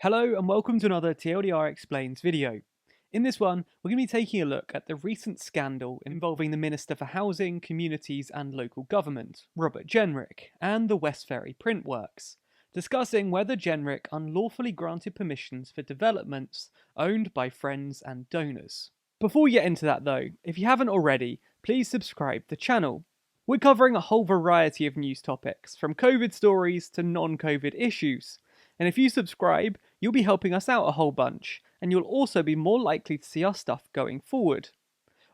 Hello and welcome to another TLDR Explains video. In this one, we're going to be taking a look at the recent scandal involving the Minister for Housing, Communities and Local Government, Robert Jenrick, and the West Ferry Printworks, discussing whether Jenrick unlawfully granted permissions for developments owned by friends and donors. Before we get into that though, if you haven't already, please subscribe to the channel. We're covering a whole variety of news topics, from COVID stories to non-COVID issues. And if you subscribe, you'll be helping us out a whole bunch, and you'll also be more likely to see our stuff going forward.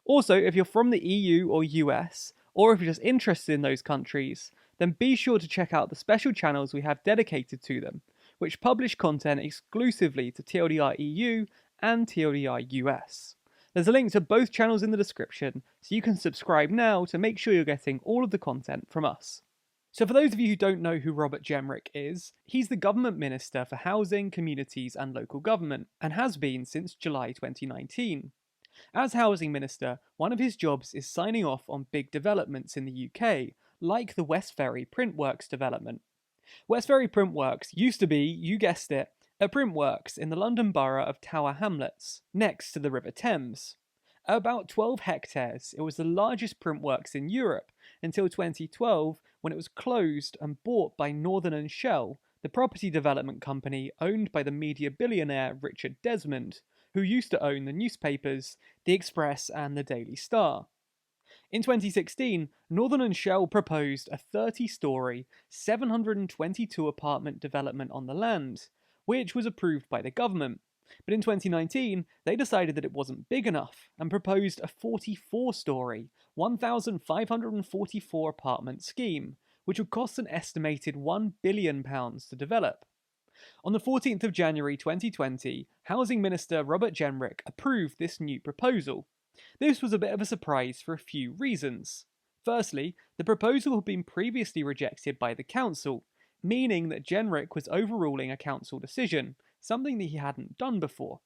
Also, if you're from the EU or US, or if you're just interested in those countries, then be sure to check out the special channels we have dedicated to them, which publish content exclusively to TLDR EU and TLDR US. There's a link to both channels in the description, so you can subscribe now to make sure you're getting all of the content from us. So for those of you who don't know who Robert Jenrick is, he's the Government Minister for Housing, Communities and Local Government, and has been since July 2019. As Housing Minister, one of his jobs is signing off on big developments in the UK, like the West Ferry Printworks development. West Ferry Printworks used to be, you guessed it, a printworks in the London borough of Tower Hamlets, next to the River Thames. At about 12 hectares, it was the largest printworks in Europe until 2012, when it was closed and bought by Northern & Shell, the property development company owned by the media billionaire Richard Desmond, who used to own the newspapers The Express and the Daily Star. In 2016, Northern & Shell proposed a 30-storey, 722 apartment development on the land, which was approved by the government. But in 2019, they decided that it wasn't big enough and proposed a 44-storey, 1,544 apartment scheme, which would cost an estimated £1 billion to develop. On the 14th of January 2020, Housing Minister Robert Jenrick approved this new proposal. This was a bit of a surprise for a few reasons. Firstly, the proposal had been previously rejected by the council, meaning that Jenrick was overruling a council decision, something that he hadn't done before.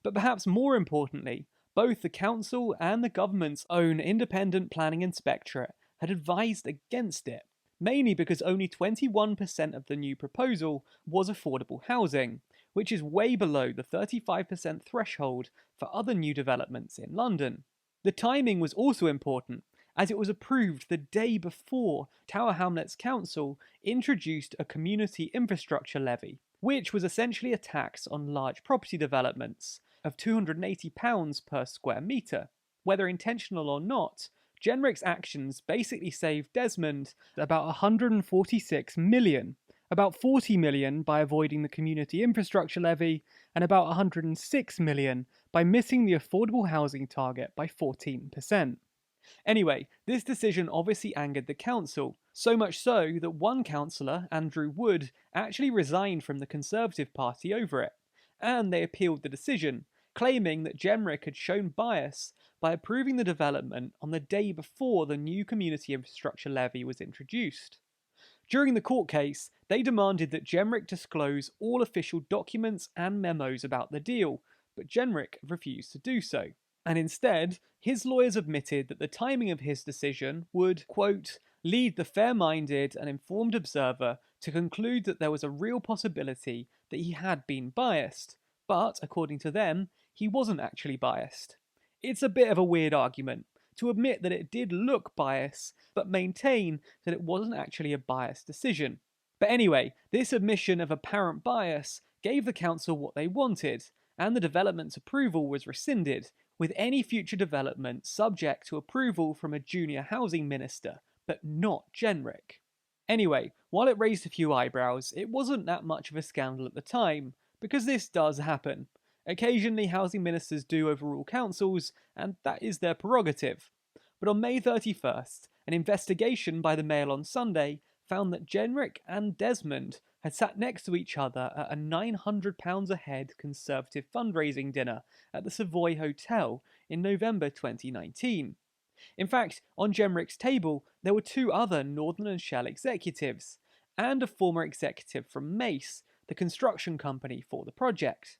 But perhaps more importantly, both the council and the government's own independent planning inspectorate had advised against it, mainly because only 21% of the new proposal was affordable housing, which is way below the 35% threshold for other new developments in London. The timing was also important, as it was approved the day before Tower Hamlets Council introduced a community infrastructure levy, which was essentially a tax on large property developments of £280 per square metre. Whether intentional or not, Jenrick's actions basically saved Desmond about 146 million, about 40 million by avoiding the community infrastructure levy, and about 106 million by missing the affordable housing target by 14%. Anyway, this decision obviously angered the council, so much so that one councillor, Andrew Wood, actually resigned from the Conservative Party over it, and they appealed the decision, claiming that Jenrick had shown bias by approving the development on the day before the new community infrastructure levy was introduced. During the court case, they demanded that Jenrick disclose all official documents and memos about the deal, but Jenrick refused to do so. And instead, his lawyers admitted that the timing of his decision would, quote, lead the fair-minded and informed observer to conclude that there was a real possibility that he had been biased, but, according to them, he wasn't actually biased. It's a bit of a weird argument, to admit that it did look biased, but maintain that it wasn't actually a biased decision. But anyway, this admission of apparent bias gave the council what they wanted, and the development's approval was rescinded, with any future development subject to approval from a junior housing minister, but not Jenrick. Anyway, while it raised a few eyebrows, it wasn't that much of a scandal at the time, because this does happen. Occasionally housing ministers do overrule councils, and that is their prerogative. But on May 31st, an investigation by the Mail on Sunday found that Jenrick and Desmond had sat next to each other at a £900 a head Conservative fundraising dinner at the Savoy Hotel in November 2019. In fact, on Jenrick's table, there were two other Northern & Shell executives, and a former executive from Mace, the construction company for the project.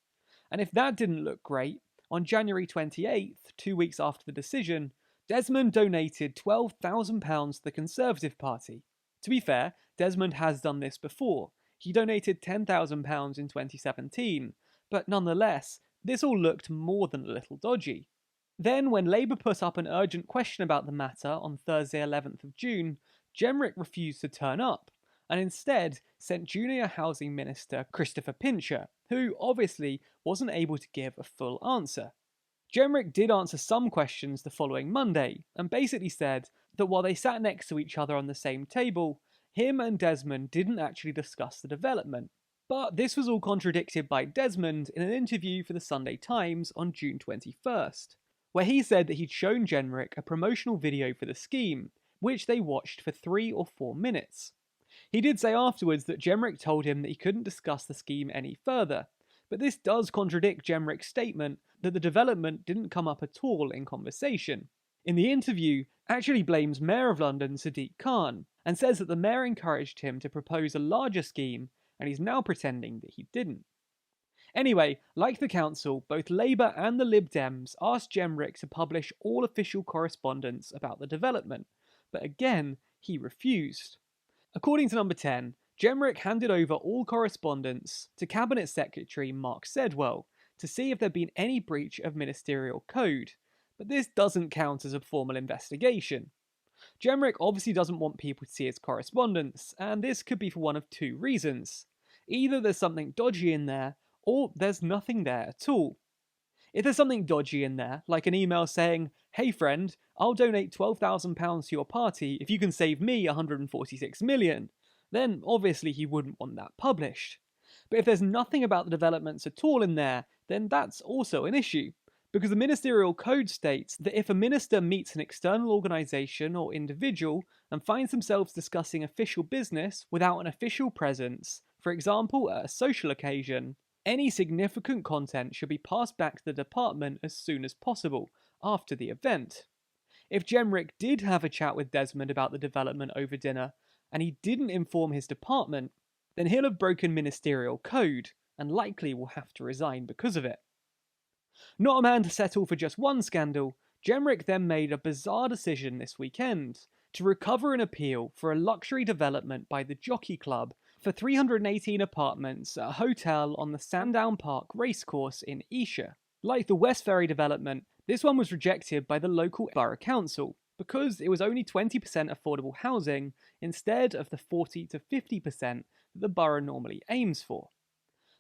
And if that didn't look great, on January 28th, 2 weeks after the decision, Desmond donated £12,000 to the Conservative Party. To be fair, Desmond has done this before. He donated £10,000 in 2017, but nonetheless, this all looked more than a little dodgy. Then, when Labour put up an urgent question about the matter on Thursday 11th of June, Jenrick refused to turn up, and instead sent Junior Housing Minister Christopher Pincher, who obviously wasn't able to give a full answer. Jenrick did answer some questions the following Monday, and basically said that while they sat next to each other on the same table, him and Desmond didn't actually discuss the development. But this was all contradicted by Desmond in an interview for the Sunday Times on June 21st, where he said that he'd shown Jenrick a promotional video for the scheme, which they watched for 3 or 4 minutes. He did say afterwards that Jenrick told him that he couldn't discuss the scheme any further, but this does contradict Jenrick's statement that the development didn't come up at all in conversation. In the interview, actually blames Mayor of London Sadiq Khan, and says that the mayor encouraged him to propose a larger scheme, and he's now pretending that he didn't. Anyway, like the council, both Labour and the Lib Dems asked Jenrick to publish all official correspondence about the development, but again, he refused. According to Number 10, Jenrick handed over all correspondence to Cabinet Secretary Mark Sedwell to see if there'd been any breach of ministerial code, but this doesn't count as a formal investigation. Jenrick obviously doesn't want people to see his correspondence, and this could be for one of 2 reasons. Either there's something dodgy in there, or there's nothing there at all. If there's something dodgy in there, like an email saying, "Hey friend, I'll donate £12,000 to your party if you can save me £146 million, then obviously he wouldn't want that published. But if there's nothing about the developments at all in there, then that's also an issue, because the ministerial code states that if a minister meets an external organisation or individual and finds themselves discussing official business without an official presence, for example at a social occasion, any significant content should be passed back to the department as soon as possible after the event. If Jenrick did have a chat with Desmond about the development over dinner, and he didn't inform his department, then he'll have broken ministerial code, and likely will have to resign because of it. Not a man to settle for just one scandal, Jenrick then made a bizarre decision this weekend to recover an appeal for a luxury development by the Jockey Club for 318 apartments at a hotel on the Sandown Park racecourse in Esher. Like the West Ferry development, this one was rejected by the local borough council because it was only 20% affordable housing instead of the 40 to 50% that the borough normally aims for.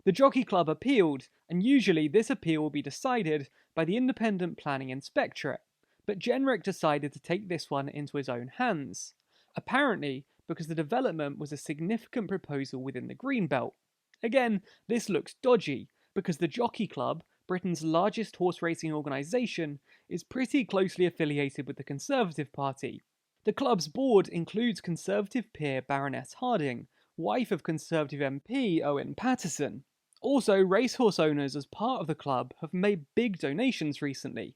The Jockey Club appealed, and usually this appeal will be decided by the Independent Planning Inspectorate, but Jenrick decided to take this one into his own hands, apparently because the development was a significant proposal within the Greenbelt. Again, this looks dodgy, because the Jockey Club, Britain's largest horse racing organisation, is pretty closely affiliated with the Conservative Party. The club's board includes Conservative peer Baroness Harding, wife of Conservative MP Owen Paterson. Also, racehorse owners as part of the club have made big donations recently.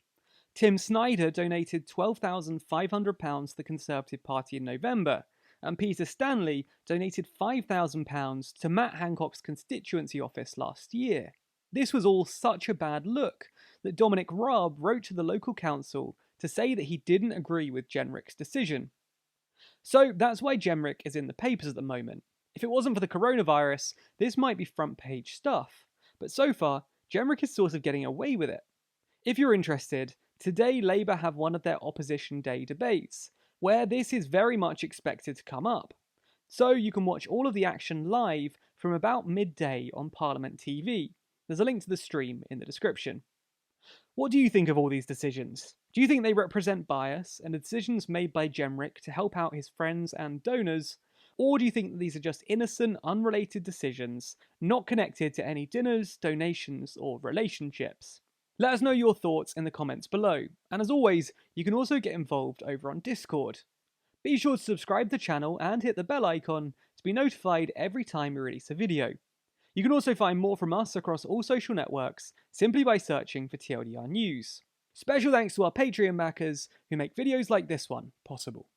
Tim Snyder donated £12,500 to the Conservative Party in November, and Peter Stanley donated £5,000 to Matt Hancock's constituency office last year. This was all such a bad look that Dominic Raab wrote to the local council to say that he didn't agree with Jenrick's decision. So that's why Jenrick is in the papers at the moment. If it wasn't for the coronavirus, this might be front page stuff, but so far, Jenrick is sort of getting away with it. If you're interested, today Labour have one of their Opposition Day debates, where this is very much expected to come up. So you can watch all of the action live from about midday on Parliament TV. There's a link to the stream in the description. What do you think of all these decisions? Do you think they represent bias and the decisions made by Jenrick to help out his friends and donors? Or do you think that these are just innocent, unrelated decisions, not connected to any dinners, donations, or relationships? Let us know your thoughts in the comments below, and as always, you can also get involved over on Discord. Be sure to subscribe to the channel and hit the bell icon to be notified every time we release a video. You can also find more from us across all social networks simply by searching for TLDR News. Special thanks to our Patreon backers who make videos like this one possible.